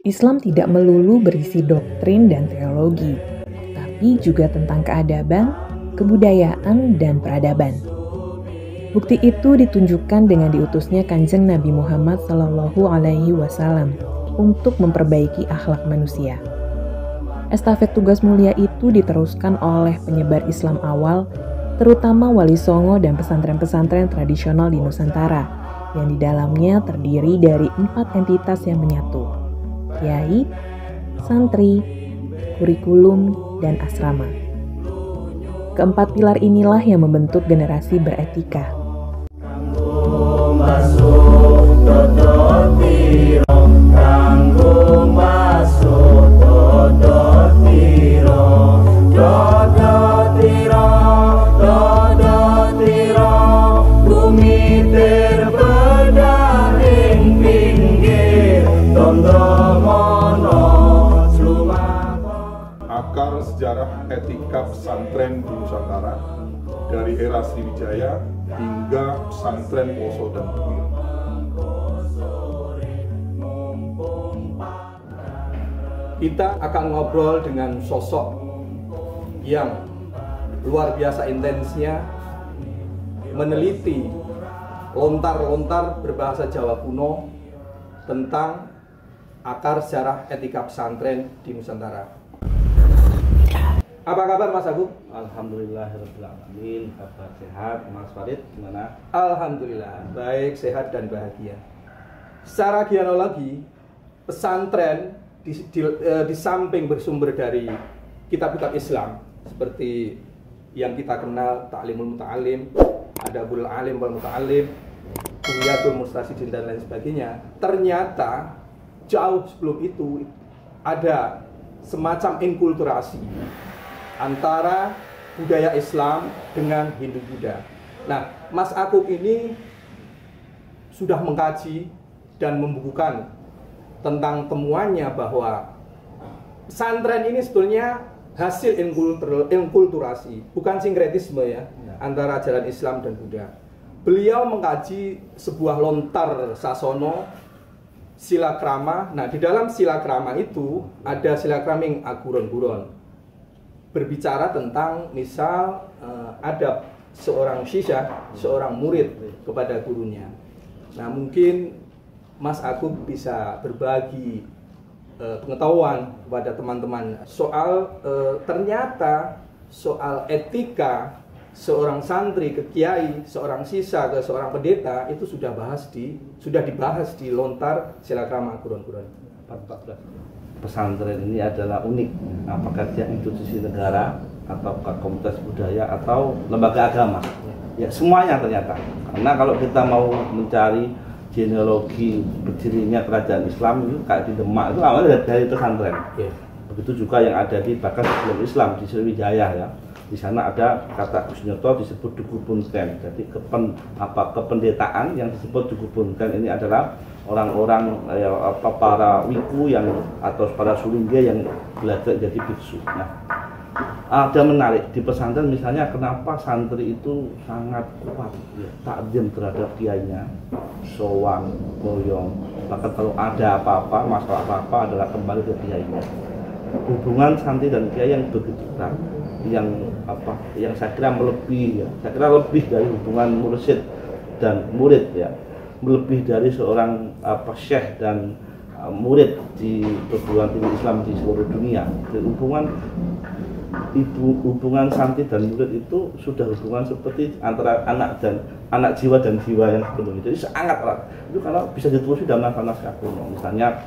Islam tidak melulu berisi doktrin dan teologi, tapi juga tentang keadaban, kebudayaan, dan peradaban. Bukti itu ditunjukkan dengan diutusnya Kanjeng Nabi Muhammad SAW untuk memperbaiki akhlak manusia. Estafet tugas mulia itu diteruskan oleh penyebar Islam awal, terutama Wali Songo dan pesantren-pesantren tradisional di Nusantara, yang di dalamnya terdiri dari 4 entitas yang menyatu: kiai, santri, kurikulum, dan asrama. Keempat pilar inilah yang membentuk generasi beretika. Akar sejarah etika pesantren di Nusantara dari era Sriwijaya hingga pesantren Poso dan Bugis. Kita akan ngobrol dengan sosok yang luar biasa intensnya meneliti lontar-lontar berbahasa Jawa kuno tentang akar sejarah etika pesantren di Nusantara. Apa kabar Mas Agung? Alhamdulillahirrahmanirrahim. Kabar sehat, Mas Farid gimana? Alhamdulillah, baik, sehat, dan bahagia. Secara genealogi, pesantren di samping bersumber dari kitab-kitab Islam seperti yang kita kenal Ta'limul Muta'alim, Adabul Alim wal Muta'alim, Bughyatul Mustasidin, dan lain sebagainya, ternyata jauh sebelum itu ada semacam inkulturasi antara budaya Islam dengan Hindu-Buddha. Nah, Mas Akung ini sudah mengkaji dan membukukan tentang temuannya bahwa pesantren ini sebetulnya hasil inkulturasi, bukan sinkretisme ya, antara ajaran Islam dan Buddha. Beliau mengkaji sebuah lontar sasono sila krama. Nah, di dalam sila krama itu ada sila krama yang aguron-guron, berbicara tentang misal adab seorang sisya, seorang murid kepada gurunya. Nah, mungkin Mas Agung bisa berbagi pengetahuan kepada teman-teman soal ternyata soal etika seorang santri ke kiai, seorang sisya ke seorang pendeta itu sudah dibahas di lontar sila krama aguron-guron 14. Pesantren ini adalah unik, apakah dia institusi negara ataukah komunitas budaya atau lembaga agama, ya semuanya ternyata. Karena kalau kita mau mencari genealogi berdirinya kerajaan Islam itu kayak di Demak itu awalnya dari pesantren. Begitu juga yang ada di bahkan sebelum Islam di Sriwijaya ya. Di sana ada kata Gus Nyoto disebut Duku Punten. Jadi kependetaan yang disebut Duku Punten ini adalah orang-orang para wiku yang atau para sulingga yang belajar jadi biksu. Nah, ada menarik di pesantren misalnya kenapa santri itu sangat kuat ya, takdim terhadap kiainya, sowang, boyong, bahkan kalau ada apa-apa, masalah apa-apa adalah kembali ke kiainya. Hubungan santri dan kiai yang begitu erat, yang saya kira melebihi ya, saya kira lebih dari hubungan mursyid dan murid ya, lebih dari seorang syekh dan murid di perguruan tinggi Islam di seluruh dunia. Hubungan santri dan murid itu sudah hubungan seperti antara anak jiwa dan jiwa yang sebelum itu. Jadi sangat erat. Itu kalau bisa ditelusuri dalam naskah-naskah kuno. Misalnya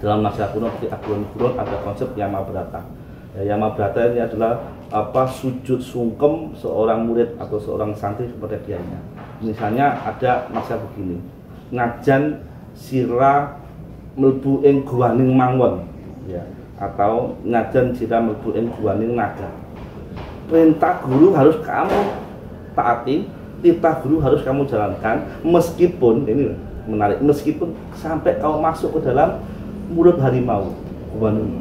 dalam naskah kuno di Aguron-Guron ada konsep Yamabrata. Ya, Yamabrata ini adalah sujud sungkem seorang murid atau seorang santri kepada kiainya. Misalnya ada naskah begini, ngajan sira mlebu ing guwaning mangon ya, atau ngajan sira mlebu ing guwaning naga. Perintah guru harus kamu taati, titah guru harus kamu jalankan, meskipun ini menarik, meskipun sampai kamu masuk ke dalam mulut harimau,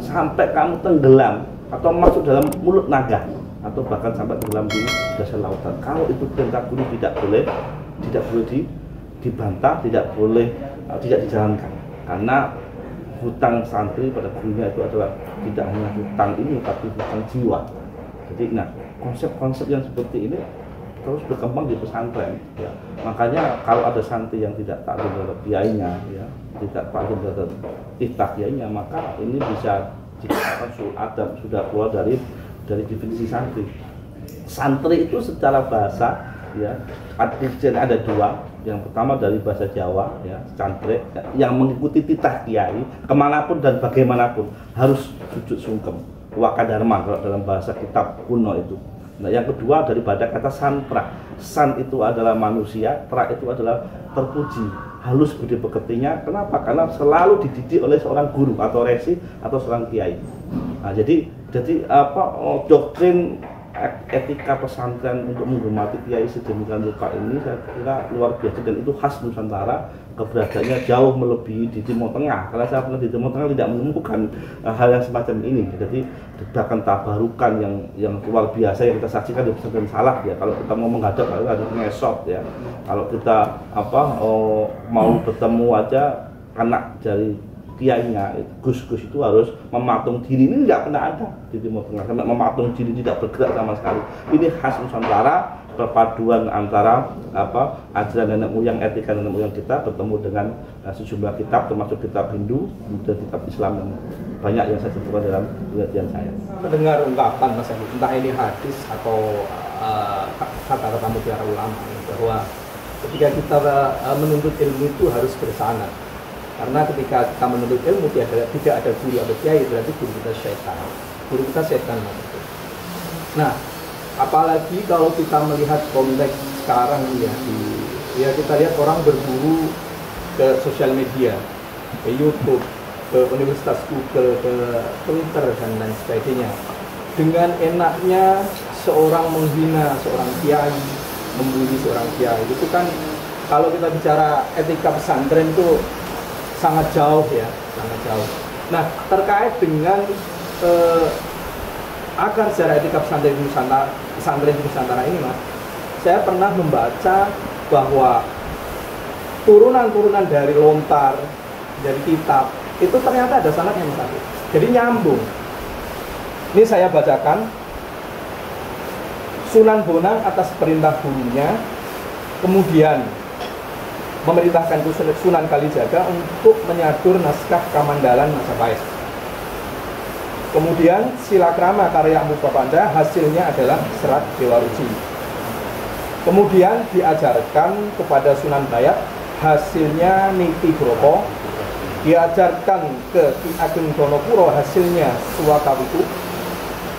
sampai kamu tenggelam atau masuk dalam mulut naga, atau bahkan sampai tenggelam di dasar lautan. Kalau itu perintah guru tidak boleh dibantah, tidak boleh tidak dijalankan, karena hutang santri pada gurunya itu adalah tidak hanya hutang ini tapi hutang jiwa. Jadi konsep-konsep yang seperti ini terus berkembang di pesantren ya. Makanya kalau ada santri yang tidak taklim terhadap kiainya ya, tidak taklim terhadap iftah kiainya, maka ini bisa dikatakan adab sudah keluar dari definisi santri. Santri itu secara bahasa ya ada dua. Yang pertama dari bahasa Jawa ya, santri yang mengikuti titah kiai kemanapun dan bagaimanapun harus sujud sungkem, wakadarma kalau dalam bahasa kitab kuno itu. Nah, yang kedua daripada kata santra. San itu adalah manusia, tra itu adalah terpuji, halus budi pekertinya. Kenapa? Karena selalu dididik oleh seorang guru atau resi atau seorang kiai. Nah, jadi doktrin etika pesantren untuk menghormati kiai sedemikian rupa ini saya kira luar biasa, dan itu khas Nusantara. Keberadaannya jauh melebihi di Timur Tengah, karena saya pernah di Timur Tengah tidak menemukan hal yang semacam ini. Jadi bahkan tabarukan yang luar biasa yang kita saksikan di pesantren Salaf ya. Kalau kita mau menghadap harus ngesot ya. Kalau kita mau bertemu aja anak dari kiainya, gus-gus itu harus mematung diri. Ini tidak pernah ada di Timur Tengah, sampai mematung diri tidak bergerak sama sekali. Ini khas Nusantara, perpaduan antara ajaran nenek moyang, etika nenek moyang kita bertemu dengan sejumlah kitab, termasuk kitab Hindu dan kitab Islam yang banyak yang saya sebutkan dalam penelitian saya. Mendengar ungkapan Mas Andi, entah ini hadis atau kata-kata mutiara ulama, bahwa ketika kita menuntut ilmu itu harus bersanad. Karena ketika kita menuntut ilmu tidak ada guru atau kiai, berarti guru kita syaitan. Guru kita syaitan. Nah, apalagi kalau kita melihat konteks sekarang ya kita lihat orang berburu ke sosial media, ke YouTube, ke Universitas Google, ke Twitter dan lain sebagainya. Dengan enaknya seorang menghina seorang kiai, membuli seorang kiai, itu kan kalau kita bicara etika pesantren itu sangat jauh ya, sangat jauh. Nah, terkait dengan akar sejarah etika pesantren di Nusantara ini, Mas, saya pernah membaca bahwa turunan-turunan dari lontar, dari kitab, itu ternyata ada sanadnya, Mas Andi. Jadi nyambung. Ini saya bacakan. Sunan Bonang atas perintah gurunya, kemudian memerintahkan Sunan Kalijaga untuk menyadur naskah Kamandalan Majapahit. Kemudian Silakrama karya Mustapanda, hasilnya adalah Serat Dewa Ruci. Kemudian diajarkan kepada Sunan Bayat, hasilnya Niti Bropo. Diajarkan ke Ki Ageng Donopuro, hasilnya Suwakawiku.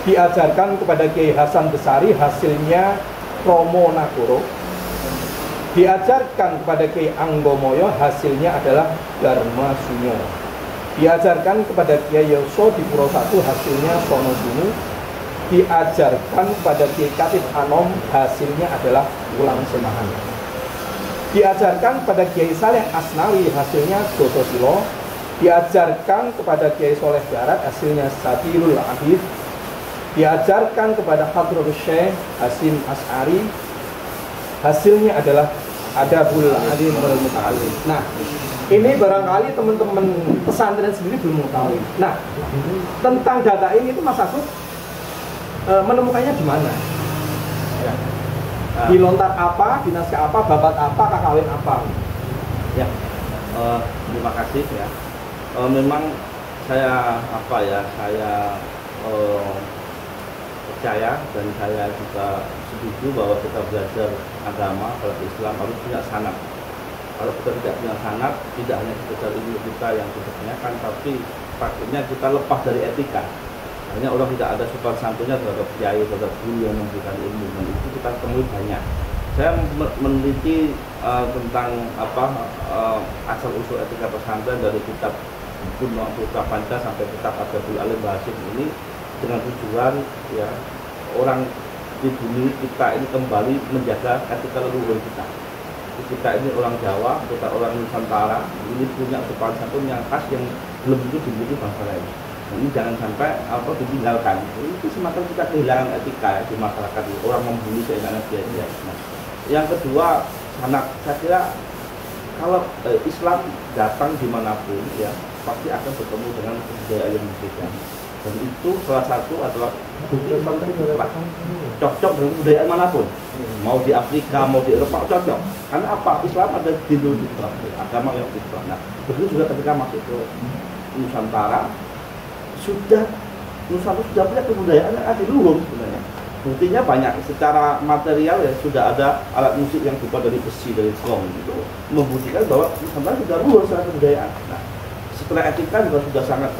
Diajarkan kepada Kiai Hasan Besari, hasilnya Romo Nagoro. Diajarkan kepada Kiai Anggomoyo, hasilnya adalah Dharma Sunyo. Diajarkan kepada Kiai Yoso di Puro 1, hasilnya Sono Sunu. Diajarkan kepada Kiai Katib Anom, hasilnya adalah Ulang Semahan. Diajarkan kepada Kiai Saleh Asnawi, hasilnya Doso Silo. Diajarkan kepada Kiai Soleh Barat, hasilnya Satirul Adif. Diajarkan kepada Hadratus Syekh Hasim As'ari, hasilnya adalah Adabul Alim wal Muta'alim. Nah, ini barangkali teman-teman pesantren sendiri belum mengetahui. Nah, tentang data ini itu Mas Agus menemukannya di mana? Ya. Di lontar apa, di naskah apa, babat apa, kakawin apa? Ya, terima kasih ya. Memang saya percaya dan saya juga setuju bahwa kita belajar agama kalau Islam harus punya sanad. Kalau kita tidak punya sanad, tidak hanya sekedar ilmu kita yang kita tanyakan, tapi praktiknya kita lepas dari etika. Hanya orang tidak ada sopan santunnya terhadap kiai, terhadap guru yang memberikan ilmu, dan itu kita temui banyak. Saya meneliti tentang asal usul etika pesantren dari kitab kuno Putra Panca sampai kitab Adabul Alim Bahasim ini, dengan tujuan ya orang di bumi kita ini kembali menjaga etika leluhur kita. Kita ini orang Jawa, kita orang Nusantara, ini punya sopan santun yang khas yang belum itu dimiliki bangsa lain. Nah, ini jangan sampai ditinggalkan. Itu semacam kita kehilangan etika ya, di masyarakat. Orang membuli keinginan dia. Nah, yang kedua, saya kira kalau Islam datang dimanapun ya, pasti akan bertemu dengan kebudayaan yang berbeda. Dan itu salah satu adalah bukti Islam itu cocok dengan kebudayaan manapun, mau di Afrika, mau di Eropa, cocok. Karena apa? Islam ada di Indonesia, agama yang fitrah. Nah, begitu juga ketika masuk ke Nusantara, Nusantara sudah punya kebudayaan yang adiluhur sebenarnya. Buktinya banyak, secara material ya sudah ada alat musik yang dibuat dari besi, dari gong, itu membuktikan bahwa Nusantara sudah luhur secara kebudayaan. Nah, setelah etika juga sudah sangat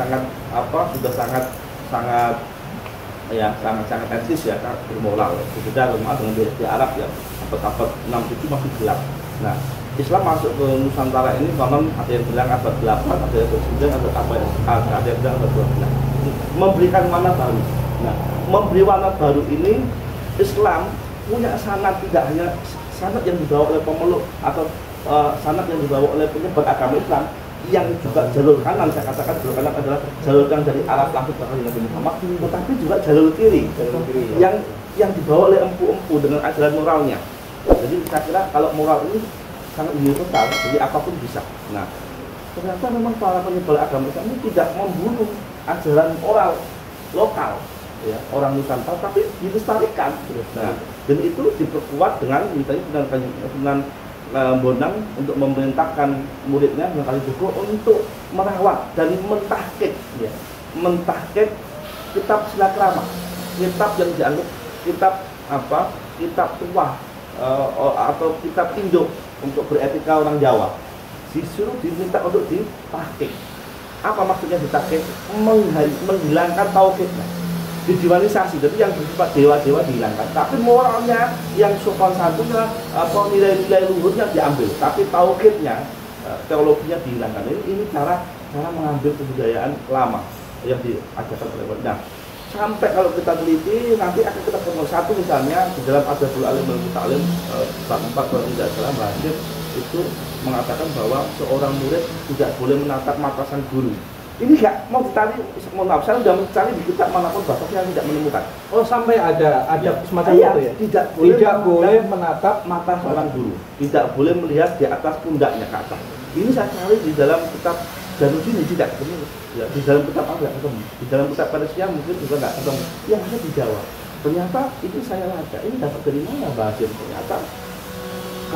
etis ya, bermoral. Berbeda dengan di Arab ya, abad 6 itu masih gelap. Nah, Islam masuk ke Nusantara ini konon ada yang bilang abad 8, ada yang bilang ada yang bilang abad 12. Memberikan warna baru. Nah, memberi warna baru ini Islam punya sanad, tidak hanya sanad yang dibawa oleh pemeluk atau sanad yang dibawa oleh penyebar agama Islam, yang juga jalur kanan, saya katakan jalur kanan adalah jalur yang dari Arab langsung ke Nabi Muhammad, tetapi juga jalur kiri yang dibawa oleh empu-empu dengan ajaran moralnya. Jadi saya kira kalau moral ini sangat universal, jadi apapun bisa. Nah, ternyata memang para penyebar agama Islam ini tidak membunuh ajaran moral lokal ya, orang Nusantara, tapi dilestarikan. Nah, dan itu diperkuat dengan misalnya Sunan Bonang untuk memerintahkan muridnya yang kali Joko untuk merawat dan mentahqiq ya, mentahqiq kitab Silakrama, kitab yang dianggap kitab tua atau kitab induk untuk beretika orang Jawa. Disuruh diminta untuk ditahqiq. Apa maksudnya ditahqiq? Menghilangkan tauhidnya, didiwanisasi, jadi yang bersifat dewa-dewa dihilangkan, tapi moralnya yang sopan santunnya nilai-nilai luhurnya diambil, tapi tauhidnya, teologinya dihilangkan. Ini cara mengambil kebudayaan lama yang diajarkan oleh Nah, sampai kalau kita teliti nanti akan kita ketemu satu misalnya di dalam Adabul Alim wal Muta'allim bab 4 kalau tidak salah Bahasir itu mengatakan bahwa seorang murid tidak boleh menatap mata sang guru. Ini nggak mau dicari, mohon maaf, saya sudah mencari di kitab manapun bahkan tidak menemukan. Oh, sampai ada semacam itu ya? Tidak boleh menatap mata seorang guru, tidak boleh melihat di atas pundaknya ke atas. Ini saya cari di dalam kitab Janudini tidak ketemu, ya, di dalam kitab apa nggak ketemu, di dalam kitab Persia mungkin juga nggak ketemu. Yang ada di Jawa. Ternyata itu saya baca, ini dapat dari mana Bahasir? Ternyata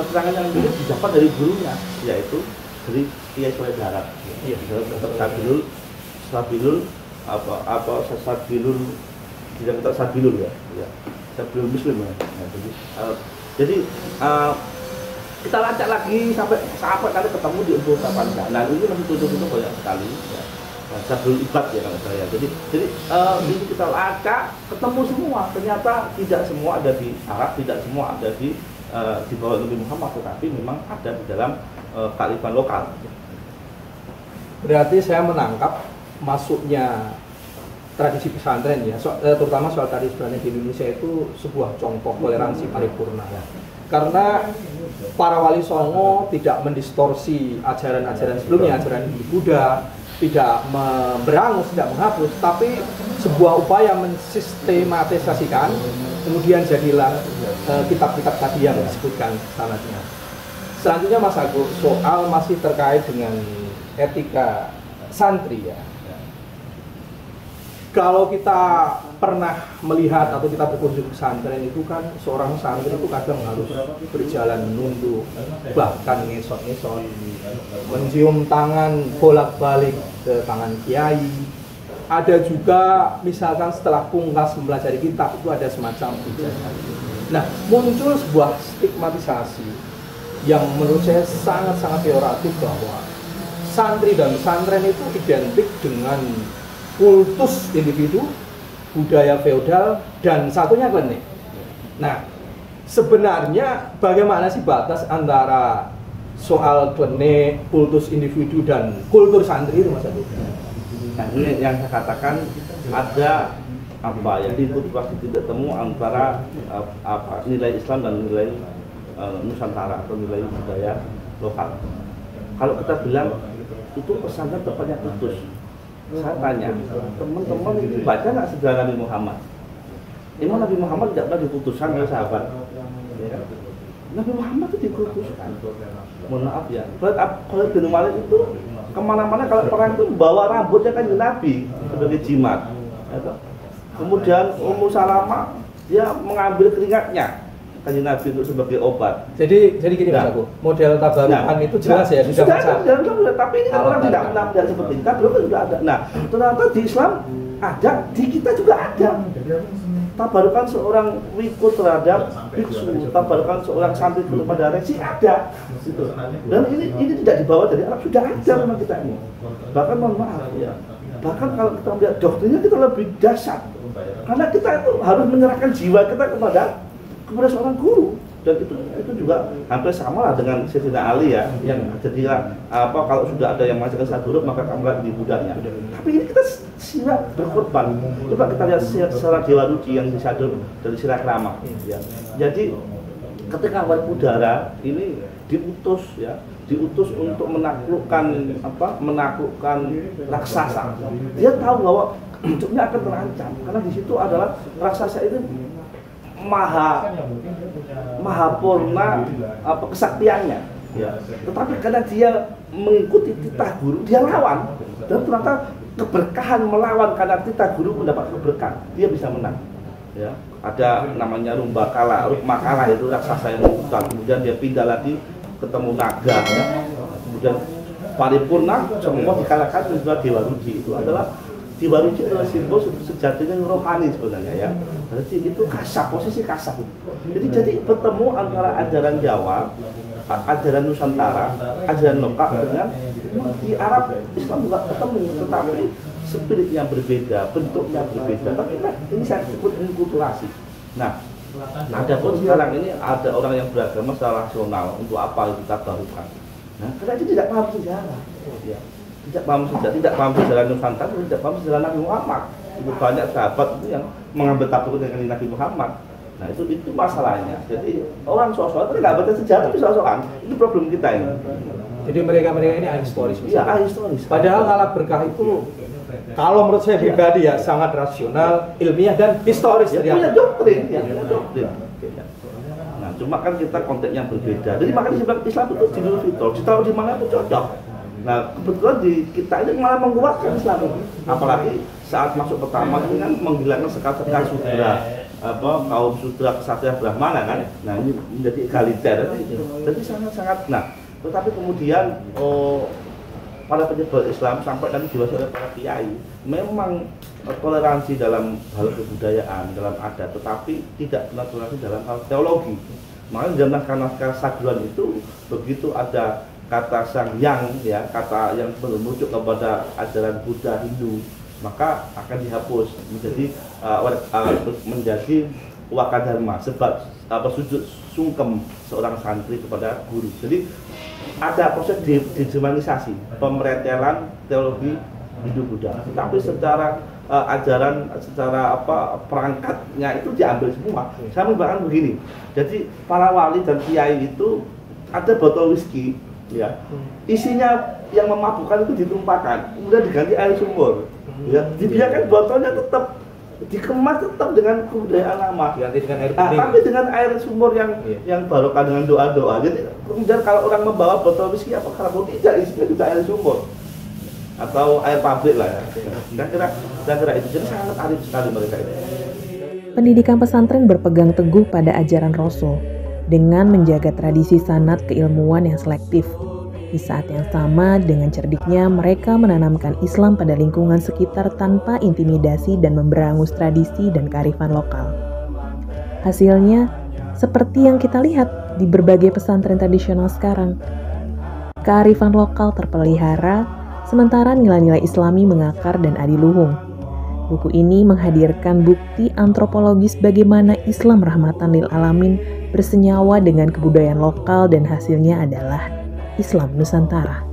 keterangan yang ini didapat dari gurunya, yaitu dari Kiai Soleh Darat. Iya, dalam Sabilul tidak kita Sabilul ya, Sabilul Muslim ya. Jadi kita lacak lagi sampai nanti ketemu di Empu Tapanca. Nah, ini masih tutup banyak sekali. Ya. Sabilul Ibad ya kalau saya. Jadi ini kita lacak ketemu semua. Ternyata tidak semua ada di Arab, tidak semua ada di bawah Nabi Muhammad, tetapi memang ada di dalam kearifan lokal. Berarti saya menangkap masuknya tradisi pesantren ya, terutama soal tradisi pesantren di Indonesia itu sebuah contoh toleransi paripurna. Karena para wali songo tidak mendistorsi ajaran-ajaran sebelumnya, ajaran Buddha, tidak memberangus, tidak menghapus, tapi sebuah upaya mensistematisasikan, kemudian jadilah kitab-kitab tadi yang disebutkan sanadnya. Selanjutnya Mas Agus, soal masih terkait dengan etika santri ya. Kalau kita pernah melihat atau kita berkunjung ke pesantren itu kan seorang santri itu kadang harus berjalan menunduk, bahkan ngesot-ngesot, mencium tangan bolak-balik ke tangan kiai. Ada juga misalkan setelah pungkas mempelajari kitab itu ada semacam ijazah. Nah, muncul sebuah stigmatisasi yang menurut saya sangat-sangat peyoratif bahwa santri dan pesantren itu identik dengan kultus individu, budaya feodal, dan satunya klenik. Nah, sebenarnya bagaimana sih batas antara soal klenik, kultus individu, dan kultur santri itu Mas Agus? Nah, ini yang saya katakan ada input pasti tidak temu antara nilai Islam dan nilai Nusantara atau nilai budaya lokal. Kalau kita bilang itu pesantren tempatnya kultus, saya tanya teman-teman itu baca nggak sejarah Nabi Muhammad? Emang Nabi Muhammad tidak pernah diputuskan oleh sahabat? Ya. Nabi Muhammad itu dikhususkan. Mohon maaf ya, Khalid bin Walid itu kemana-mana kalau perang itu bawa rambutnya kan Nabi sebagai jimat. Kemudian Ummu Salamah dia mengambil keringatnya kan Nabi untuk sebagai obat. Jadi gini Mas Aku, model tabarukan itu jelas ya sudah ada. Tapi ini kan orang tidak pernah melihat seperti itu. Tabaruk sudah ada. Nah, ternyata di Islam ada, di kita juga ada. Tabarukan seorang wiku terhadap biksu, tabarukan seorang santri kepada resi ada. Gitu. Dan ini tidak dibawa dari Arab, sudah ada memang kita ini. Bahkan mohon maaf ya. Bahkan kalau kita melihat doktrinnya kita lebih dahsyat. Karena kita itu harus menyerahkan jiwa kita kepada seorang guru. Dan itu juga hampir sama lah dengan Sayyidina Ali ya, yang jadi kalau sudah ada yang mengajarkan satu huruf maka kamu lagi di budaknya. Tapi ini kita siap berkorban. Coba kita lihat secara Dewa Ruci yang disadur dari Sirah Krama. Ya. Jadi ketika Werkudara ini diutus untuk menaklukkan raksasa. Dia tahu bahwa hidupnya akan terancam karena di situ adalah raksasa itu maha purna kesaktiannya ya. Tetapi karena dia mengikuti titah guru, dia lawan dan ternyata keberkahan melawan karena titah guru mendapat keberkahan, dia bisa menang ya. Ada namanya Rukmakala itu raksasa yang hutan, kemudian dia pindah lagi ketemu naga ya. Kemudian paripurna semua dikalahkan oleh Dewa Ruci. Itu adalah Dewa Ruci adalah simbol sejatinya rohani sebenarnya ya. Jadi itu kasab, posisi kasab. Jadi bertemu antara ajaran Jawa, ajaran Nusantara, ajaran lokal dengan di Arab Islam juga ketemu, tetapi spiritnya berbeda, bentuknya berbeda. Tapi ini saya sebut inkulturasi. Nah, ada pun sekarang ini ada orang yang beragama secara rasional untuk apa kita barukan. Nah, karena itu tidak paham sejarah. Ya. Tidak paham sejarah Nusantara, tidak paham sejarah Nabi Muhammad. Itu banyak sahabat itu yang mengambil tabaruk dengan Nabi Muhammad. Nah itu masalahnya. Jadi orang sok-sokan itu nggak baca sejarah, tapi sok-sokan. Itu problem kita ini. Jadi mereka ini ahistoris. Iya, ahistoris. Padahal alat berkah itu, kalau menurut saya pribadi ya sangat rasional, ilmiah dan historis. Ya, punya doktrin, Nah, cuma kan kita konteksnya berbeda. Jadi makanya sebab Islam itu Idul Fitri, ditaruh di mana itu cocok. Nah, kebetulan di kita ini malah menguatkan Islam. Apalagi saat masuk pertama ini kan menghilangkan sekat-sekat sudra, kaum sudra kesatria Brahmana kan. Nah, ini menjadi egaliter. Jadi sangat-sangat. Nah, tetapi kemudian pada penyebar Islam sampai nanti diwasi oleh para kiai, memang toleransi dalam hal kebudayaan, dalam adat, tetapi tidak pernah toleransi dalam hal teologi. Makanya dalam naskah saduan itu begitu ada kata Sang Yang ya, kata yang merujuk kepada ajaran Buddha Hindu, maka akan dihapus menjadi wakadharma, sebab sujud sungkem seorang santri kepada guru. Jadi ada proses dehumanisasi, pemeretelan teologi Hindu Buddha, tapi secara ajaran, secara perangkatnya itu diambil semua. Saya membayangkan begini, jadi para wali dan kiai itu ada botol whisky ya, isinya yang memabukkan itu ditumpahkan, kemudian diganti air sumur ya, dibiarkan botolnya tetap dikemas tetap dengan kebudayaan lama, diganti dengan air bening, tapi dengan air sumur yang barokah dengan doa-doa. Jadi kemudian kalau orang membawa botol whisky apakah tidak isinya juga air sumur atau air pabrik lah ya. Saya kira itu. Jadi sangat arif sekali mereka itu. Pendidikan pesantren berpegang teguh pada ajaran Rasul dengan menjaga tradisi sanad keilmuan yang selektif. Di saat yang sama, dengan cerdiknya mereka menanamkan Islam pada lingkungan sekitar tanpa intimidasi dan memberangus tradisi dan kearifan lokal. Hasilnya, seperti yang kita lihat di berbagai pesantren tradisional sekarang. Kearifan lokal terpelihara, sementara nilai-nilai Islami mengakar dan adiluhung. Buku ini menghadirkan bukti antropologis bagaimana Islam rahmatan lil alamin bersenyawa dengan kebudayaan lokal dan hasilnya adalah Islam Nusantara.